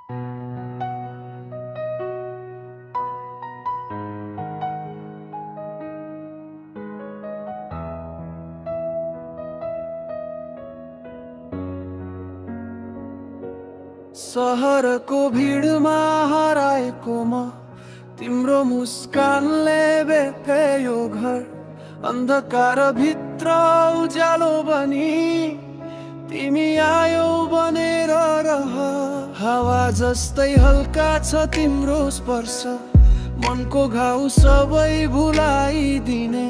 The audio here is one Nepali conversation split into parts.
सहरको भिडमा हराएको म तिम्रो मुस्कानले बेथे यो घर अन्धकार भित्र उज्यालो बनी तिमी आयो बनेर रह हावा जस्तै हल्का छ तिम्रो स्पर्श मनको घाउ सबै भुलाइदिने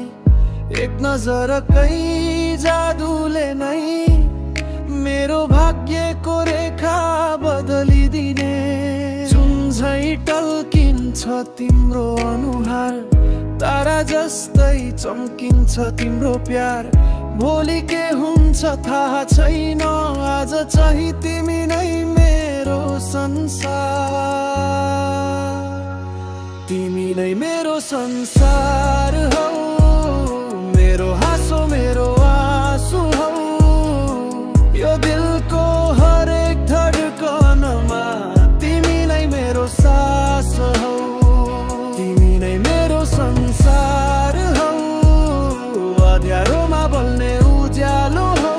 एक नजरकै जादुले नै मेरो भाग्यको रेखा बदलिदिने जुन झै टल्किन्छ तिम्रो अनुहार तारा जस्तै चम्किन्छ तिम्रो प्यार भोलि के हुन्छ थाहा छैन आज चाहिँ तिमी नै मेरो संसार तिमी नै मेरो संसार हौ मेरो हाँसो मेरो आँसु हौ यो दिलको हरेक धडकनमा तिमी नै मेरो सास हौ तिमी नै मेरो संसार हौ अँध्यारोमा बल्ने उज्यालो हौ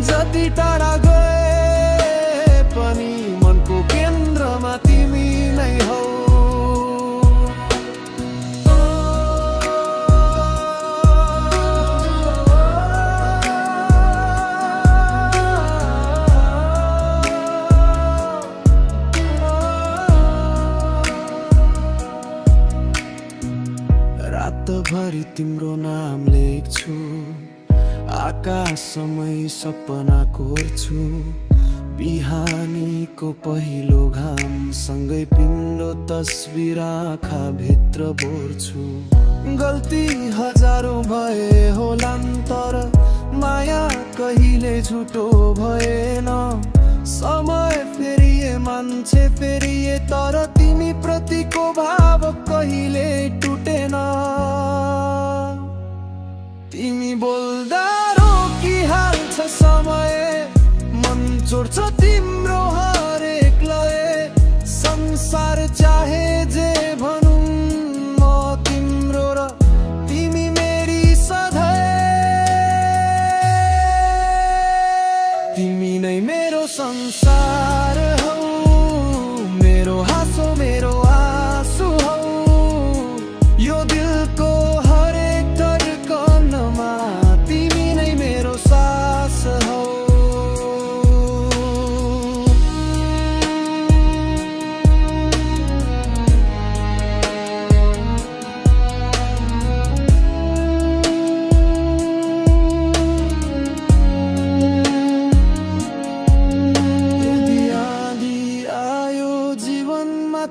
जति टाढा गए पनि मनको केन्द्रमा तिमी नै हौ रातभरि तिम्रो नाम लेख्छु आकाशमै सपना कोर्छु बिहानीको पहिलो घाम सँगै पिण्डो तस्बिर आँखा भित्र बोर्छु गल्ती हजारौं भए होलान् तर माया कहिले झुटो भएन समय फेरिए मान्छे फेरिए तर तिमी प्रतिको भाव कहिले टुटेन तिमी बोल्दा रोकिहाल्छ समय मन चोर्छ तिम्रो हरेक लय संसार चाहे जे भनौँ म तिम्रो र तिमी मेरी सधैँ तिमी नै मेरो संसार हौ मेरो हाँसो मेरो आँसु हौ यो दिलको हरेक धडकनमा तिमी नै मेरो सास हौ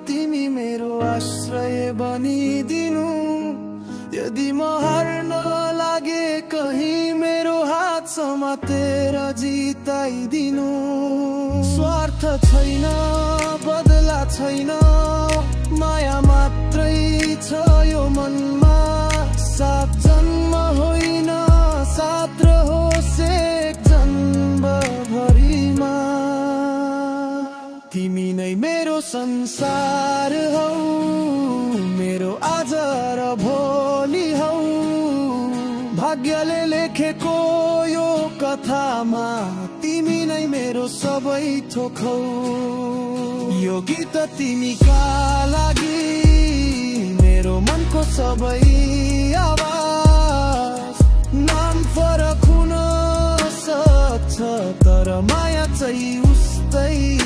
तिमी मेरो आश्रय बनिदिनु यदि म हार्न लागे कहीँ मेरो हात समातेर जिताइदिनु स्वार्थ छैन बदला छैन माया मात्रै छ यो मनमा सात जन्म होइन सात रहोस् एक जन्मभरिमा तिमी नै मेरो संसार हौ मेरो आज र भोलि हौ भाग्यले लेखेको यो कथामा तिमी नै मेरो सबै थोक हौ यो गीत तिमीका लागि मेरो मनको सबै आवाज नाम फरक हुन सक्छ तर माया चाहिँ उस्तै